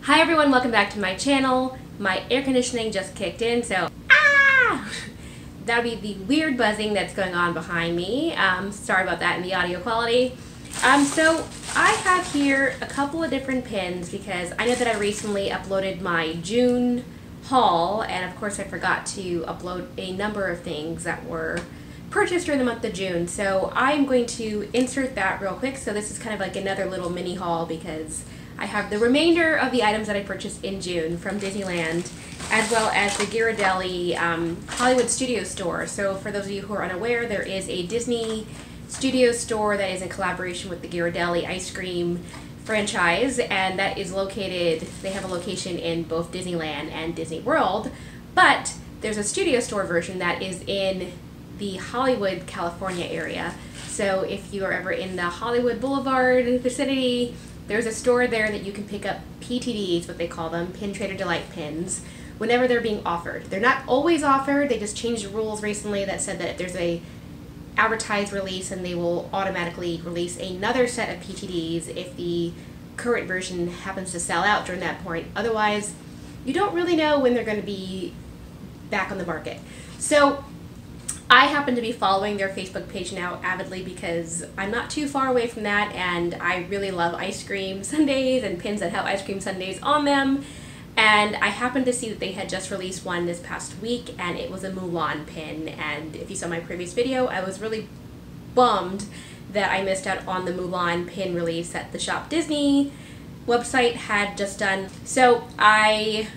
Hi everyone, welcome back to my channel. My air conditioning just kicked in, so that'll be the weird buzzing that's going on behind me. Sorry about that in the audio quality. So I have here a couple of different pins because I know that I recently uploaded my June haul, and of course I forgot to upload a number of things that were purchased during the month of June. So I'm going to insert that real quick. So this is kind of like another little mini haul because I have the remainder of the items that I purchased in June from Disneyland, as well as the Ghirardelli Hollywood Studio Store. So for those of you who are unaware, there is a Disney Studio Store that is in collaboration with the Ghirardelli ice cream franchise, and that is located, they have a location in both Disneyland and Disney World, but there's a Studio Store version that is in the Hollywood, California area. So if you are ever in the Hollywood Boulevard vicinity, there's a store there that you can pick up PTDs, what they call them, Pin Trader Delight pins, whenever they're being offered. They're not always offered, they just changed the rules recently that said that if there's a advertised release, and they will automatically release another set of PTDs if the current version happens to sell out during that point. Otherwise, you don't really know when they're going to be back on the market. So I happen to be following their Facebook page now avidly because I'm not too far away from that, and I really love ice cream sundaes and pins that have ice cream sundaes on them. And I happened to see that they had just released one this past week, and it was a Mulan pin. And if you saw my previous video, I was really bummed that I missed out on the Mulan pin release that the Shop Disney website had just done. So I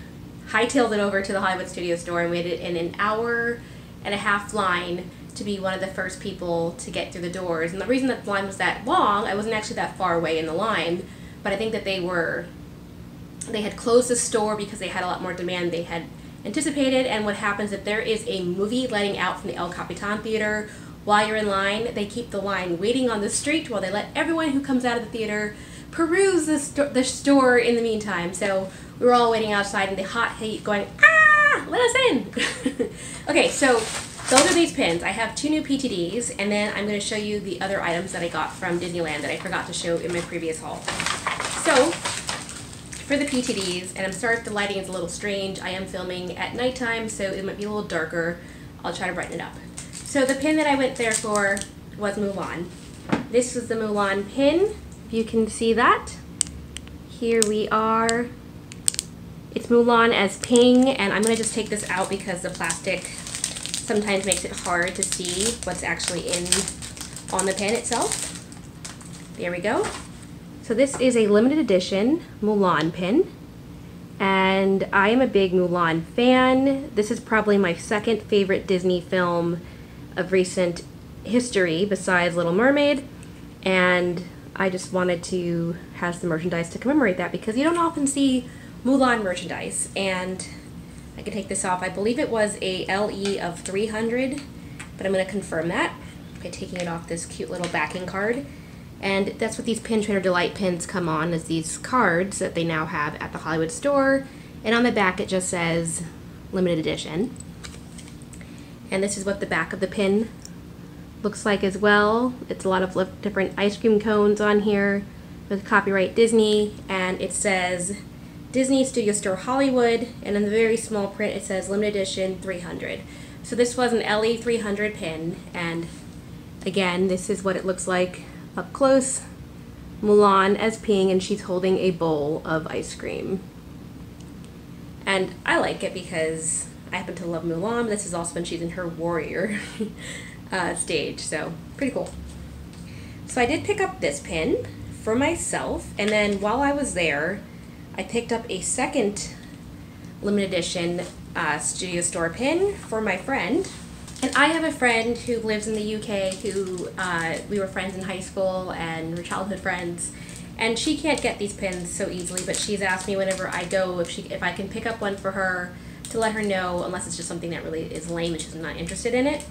hightailed it over to the Hollywood Studio Store and waited in an hour-and-a-half line to be one of the first people to get through the doors. And the reason that the line was that long, I wasn't actually that far away in the line, but I think that they had closed the store because they had a lot more demand they had anticipated. And what happens if there is a movie letting out from the El Capitan Theater while you're in line, they keep the line waiting on the street while they let everyone who comes out of the theater peruse the store in the meantime. So we were all waiting outside in the hot heat going, let us in! Okay, so those are these pins. I have 2 new PTDs, and then I'm going to show you the other items that I got from Disneyland that I forgot to show in my previous haul. So for the PTDs, and I'm sorry if the lighting is a little strange, I am filming at nighttime, so it might be a little darker. I'll try to brighten it up. So the pin that I went there for was Mulan. This was the Mulan pin, if you can see that. Here we are. It's Mulan as Ping, and I'm going to just take this out because the plastic sometimes makes it hard to see what's actually on the pin itself. There we go. So this is a limited edition Mulan pin, and I am a big Mulan fan. This is probably my second favorite Disney film of recent history besides Little Mermaid, and I just wanted to have some merchandise to commemorate that because you don't often see Mulan merchandise. And I can take this off. I believe it was a LE of 300, but I'm going to confirm that by taking it off this cute little backing card. And that's what these Pin Trader Delight pins come on, is these cards that they now have at the Hollywood store. And on the back it just says limited edition. And this is what the back of the pin looks like as well. It's a lot of different ice cream cones on here with copyright Disney, and it says Disney Studio Store Hollywood, and in the very small print it says limited edition 300. So this was an LE 300 pin, and again, this is what it looks like up close. Mulan as Ping, and she's holding a bowl of ice cream. And I like it because I happen to love Mulan. This is also when she's in her warrior stage, so pretty cool. So I did pick up this pin for myself, and then while I was there, I picked up a second limited edition Studio Store pin for my friend. And I have a friend who lives in the UK who we were friends in high school and we're childhood friends, and she can't get these pins so easily, but she's asked me whenever I go if I can pick up one for her to let her know, unless it's just something that really is lame and she's not interested in it.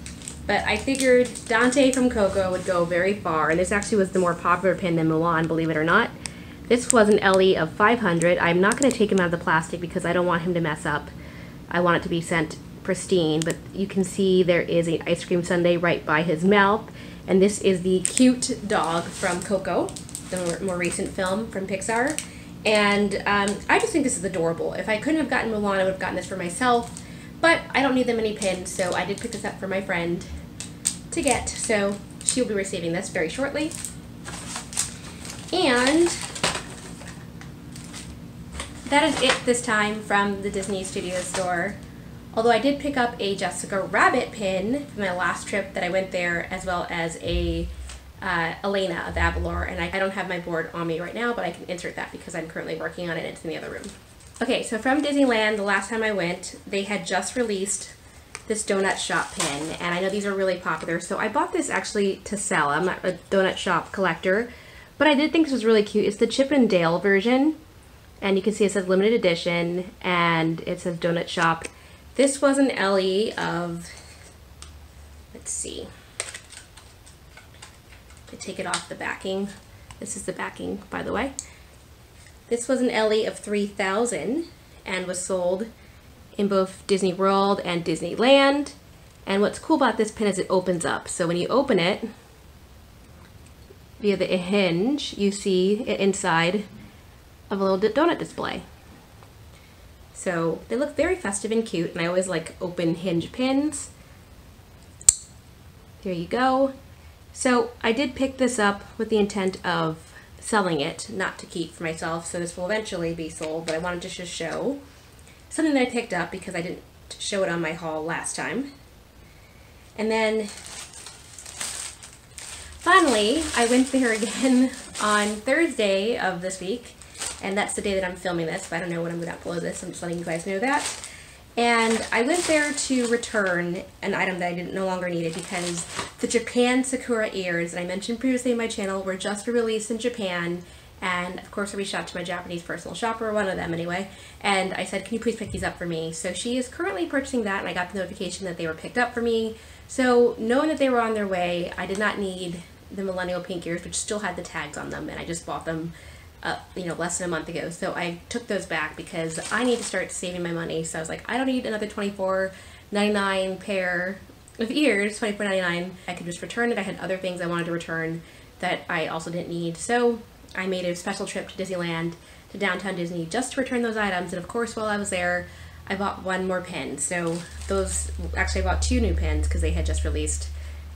But I figured Dante from Coco would go very far, and this actually was the more popular pin than Mulan, believe it or not. This was an LE of 500. I'm not going to take him out of the plastic because I don't want him to mess up. I want it to be sent pristine, but you can see there is an ice cream sundae right by his mouth, and this is the cute dog from Coco, the more recent film from Pixar. And I just think this is adorable. If I couldn't have gotten Mulan, I would have gotten this for myself. But I don't need the mini pins, so I did pick this up for my friend to get. So she will be receiving this very shortly. And that is it this time from the Disney Studios store. Although I did pick up a Jessica Rabbit pin from my last trip that I went there, as well as a Elena of Avalor, and I don't have my board on me right now, but I can insert that because I'm currently working on it and it's in the other room. Okay, so from Disneyland, the last time I went, they had just released this donut shop pin, and I know these are really popular, so I bought this actually to sell. I'm not a donut shop collector, but I did think this was really cute. It's the Chip and Dale version, and you can see it says limited edition, and it says donut shop. This was an LE of, let's see, I take it off the backing. This is the backing, by the way. This was an LE of 3,000 and was sold in both Disney World and Disneyland. And what's cool about this pin is it opens up. So when you open it via the hinge, you see it inside of a little donut display. So they look very festive and cute, and I always like open hinge pins. There you go. So I did pick this up with the intent of selling it, not to keep for myself, so this will eventually be sold, but I wanted to just show something that I picked up because I didn't show it on my haul last time. And then finally, I went there again on Thursday of this week, and that's the day that I'm filming this, but I don't know when I'm going to upload this, I'm just letting you guys know that. And I went there to return an item that I no longer needed because the Japan Sakura ears that I mentioned previously in my channel were just released in Japan, and of course I reached out to my Japanese personal shopper, one of them anyway, and I said, can you please pick these up for me? So she is currently purchasing that, and I got the notification that they were picked up for me. So knowing that they were on their way, I did not need the Millennial Pink ears, which still had the tags on them, and I just bought them less than a month ago. So I took those back because I need to start saving my money. So I was like, I don't need another $24.99 pair of ears, $24.99. I could just return it. I had other things I wanted to return that I also didn't need. So I made a special trip to Disneyland, to downtown Disney, just to return those items. And of course, while I was there, I bought one more pin. So those, actually I bought two new pins because they had just released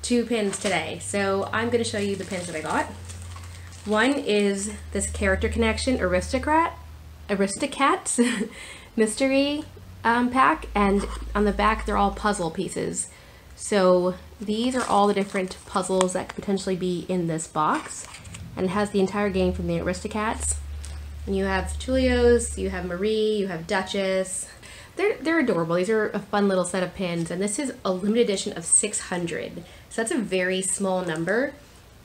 two pins today. So I'm going to show you the pins that I got. One is this Character Connection Aristocats mystery pack, and on the back they're all puzzle pieces. So these are all the different puzzles that could potentially be in this box, and it has the entire game from the Aristocats. And you have Tulios, you have Marie, you have Duchess. They're adorable. These are a fun little set of pins, and this is a limited edition of 600. So that's a very small number.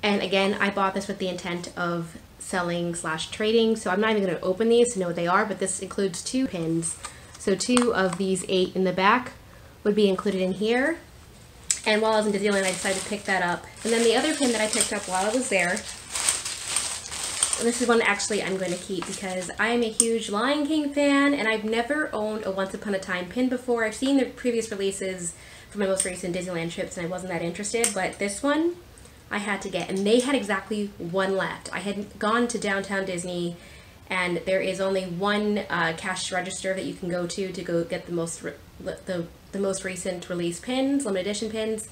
And again, I bought this with the intent of selling / trading, so I'm not even going to open these to know what they are, but this includes two pins. So 2 of these 8 in the back would be included in here. And while I was in Disneyland, I decided to pick that up. And then the other pin that I picked up while I was there, this is one actually I'm going to keep because I am a huge Lion King fan, and I've never owned a Once Upon a Time pin before. I've seen the previous releases from my most recent Disneyland trips, and I wasn't that interested, but this one I had to get, and they had exactly one left. I had gone to downtown Disney, and there is only one cash register that you can go to go get the most recent release pins, limited edition pins.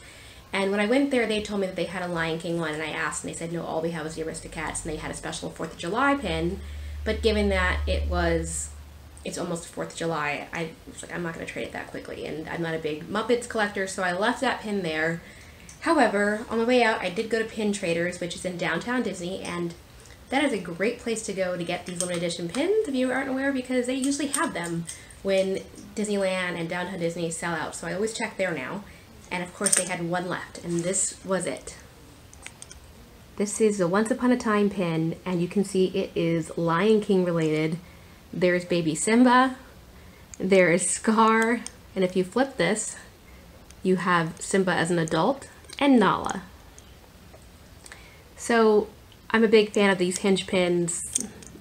And when I went there, they told me that they had a Lion King one, and I asked, and they said, no, all we have is the Aristocats, and they had a special 4th of July pin. But given that it's almost 4th of July, I was like, I'm not going to trade it that quickly, and I'm not a big Muppets collector, so I left that pin there. However, on my way out, I did go to Pin Traders, which is in downtown Disney, and that is a great place to go to get these limited edition pins, if you aren't aware, because they usually have them when Disneyland and downtown Disney sell out. So I always check there now. And of course they had one left, and this was it. This is a Once Upon a Time pin, and you can see it is Lion King related. There's baby Simba, there is Scar, and if you flip this, you have Simba as an adult, and Nala. So I'm a big fan of these hinge pins.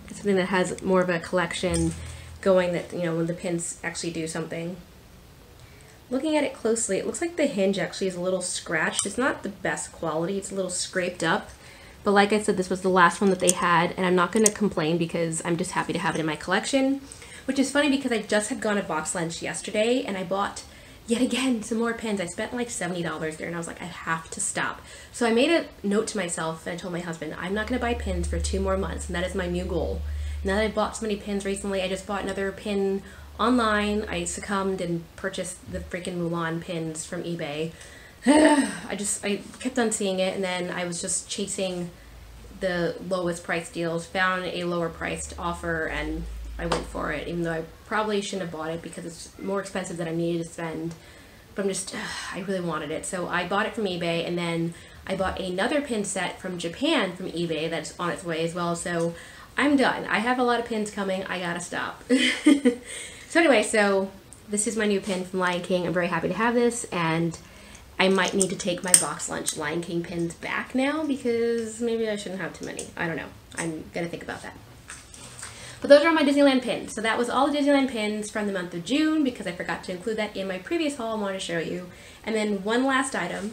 It's something that has more of a collection going, that, you know, when the pins actually do something. Looking at it closely, it looks like the hinge actually is a little scratched. It's not the best quality, it's a little scraped up, But like I said, this was the last one that they had, and I'm not going to complain because I'm just happy to have it in my collection. Which is funny because I just had gone to box lunch yesterday and I bought, yet again, some more pins. I spent like $70 there and I was like, I have to stop. So I made a note to myself and I told my husband, I'm not going to buy pins for 2 more months, and that is my new goal. Now that I've bought so many pins recently, I just bought another pin online. I succumbed and purchased the freaking Mulan pins from eBay. I kept on seeing it, and then I was just chasing the lowest price deals, found a lower priced offer, and I went for it, even though I probably shouldn't have bought it because it's more expensive than I needed to spend. But I really wanted it. So I bought it from eBay, and then I bought another pin set from Japan from eBay that's on its way as well. So I'm done. I have a lot of pins coming. I gotta stop. So anyway, so this is my new pin from Lion King. I'm very happy to have this, and I might need to take my box lunch Lion King pins back now because maybe I shouldn't have too many. I don't know. I'm gonna think about that. But those are all my Disneyland pins. So that was all the Disneyland pins from the month of June because I forgot to include that in my previous haul I wanted to show you. And then one last item.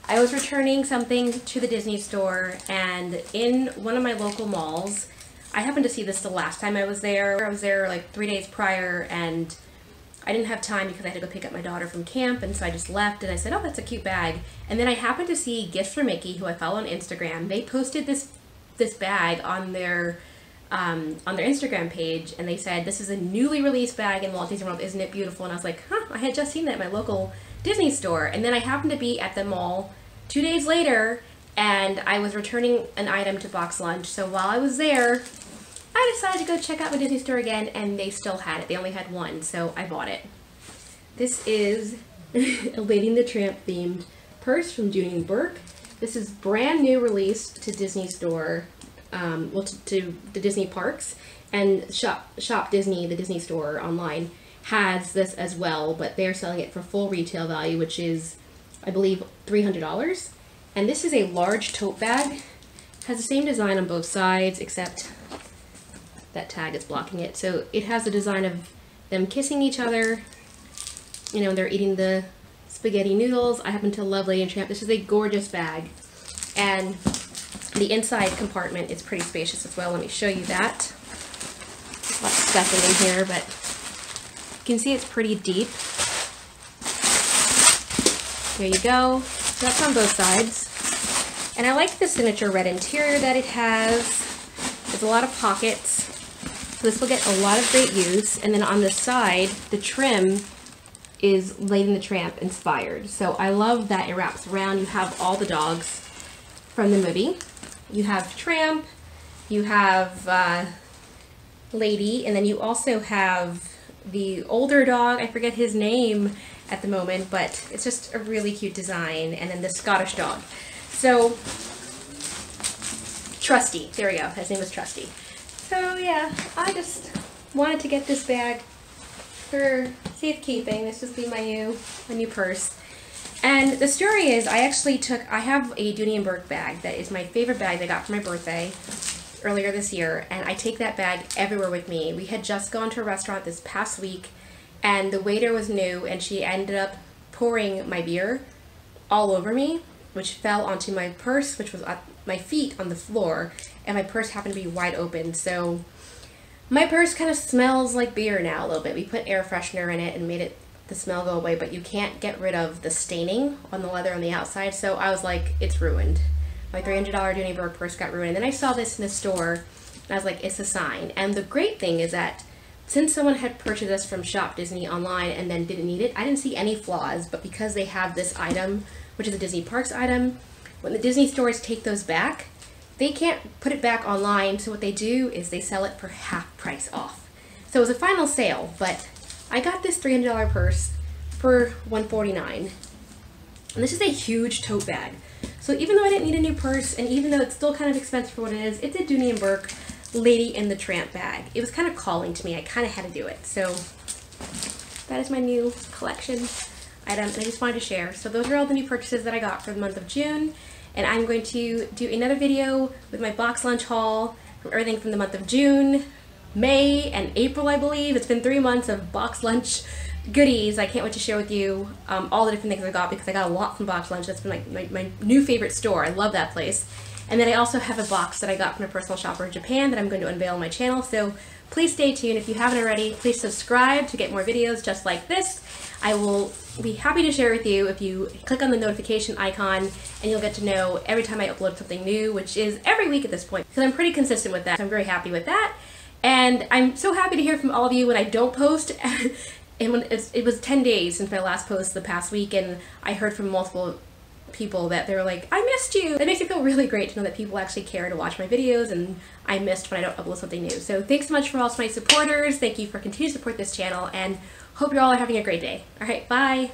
I was returning something to the Disney store, and in one of my local malls, I happened to see this the last time I was there. I was there like 3 days prior, and I didn't have time because I had to go pick up my daughter from camp, and so I just left and I said, oh, that's a cute bag. And then I happened to see Gifts for Mickey, who I follow on Instagram. They posted this bag on their Instagram page, and they said, this is a newly released bag in Walt Disney World, isn't it beautiful? And I was like, huh, I had just seen that at my local Disney store. And then I happened to be at the mall 2 days later, and I was returning an item to box lunch. So while I was there, I decided to go check out my Disney store again, and they still had it. They only had one, so I bought it. This is a Lady and the Tramp themed purse from Dooney Bourke. This is brand new release to Disney store. Well, to the Disney parks, and Shop Disney, the Disney store online, has this as well, but they're selling it for full retail value, which is, I believe, $300. And this is a large tote bag. Has the same design on both sides, except that tag is blocking it. So it has the design of them kissing each other. You know, they're eating the spaghetti noodles. I happen to love Lady and Tramp. This is a gorgeous bag, and the inside compartment is pretty spacious as well. Let me show you that. There's lots of stuff in here, but you can see it's pretty deep. There you go. So that's on both sides. And I like the signature red interior that it has. There's a lot of pockets. So this will get a lot of great use. And then on the side, the trim is Lady and the Tramp inspired. So I love that it wraps around. You have all the dogs from the movie. You have Tramp, you have Lady, and then you also have the older dog. I forget his name at the moment, but it's just a really cute design. And then the Scottish dog. So, Trusty. There we go. His name is Trusty. So yeah, I just wanted to get this bag for safekeeping. This will be my new purse. And the story is, I have a Dooney Bourke bag that is my favorite bag that I got for my birthday earlier this year, and I take that bag everywhere with me. We had just gone to a restaurant this past week, and the waiter was new, and she ended up pouring my beer all over me, which fell onto my purse, which was at my feet on the floor, and my purse happened to be wide open. So my purse kind of smells like beer now a little bit. We put air freshener in it and made the smell go away, but you can't get rid of the staining on the leather on the outside. So I was like, it's ruined. My $300 Dooney Bourke purse got ruined. And then I saw this in the store, and I was like, it's a sign. And the great thing is that since someone had purchased this from Shop Disney online and then didn't need it, I didn't see any flaws. But because they have this item, which is a Disney Parks item, when the Disney stores take those back, they can't put it back online. So what they do is they sell it for half price off. So it was a final sale, but I got this $300 purse for $149. And this is a huge tote bag. So even though I didn't need a new purse, and even though it's still kind of expensive for what it is, it's a Dooney Bourke Lady and the Tramp bag. It was kind of calling to me. I kind of had to do it. So that is my new collection item, and I just wanted to share. So those are all the new purchases that I got for the month of June. And I'm going to do another video with my box lunch haul from everything from the month of June May and April, I believe. It's been 3 months of box lunch goodies. I can't wait to share with you all the different things I got, because I got a lot from Box Lunch. That's been like my new favorite store. I love that place. And then I also have a box that I got from a personal shopper in Japan that I'm going to unveil on my channel. So please stay tuned. If you haven't already, please subscribe to get more videos just like this. I will be happy to share with you if you click on the notification icon, and you'll get to know every time I upload something new, which is every week at this point, because I'm pretty consistent with that. So I'm very happy with that. And I'm so happy to hear from all of you when I don't post. And when it was 10 days since my last post the past week, and I heard from multiple people that they were like, I missed you. That makes me feel really great to know that people actually care to watch my videos, and I missed when I don't upload something new. So thanks so much for all my supporters. Thank you for continuing to support this channel, and hope you all are having a great day. All right, bye.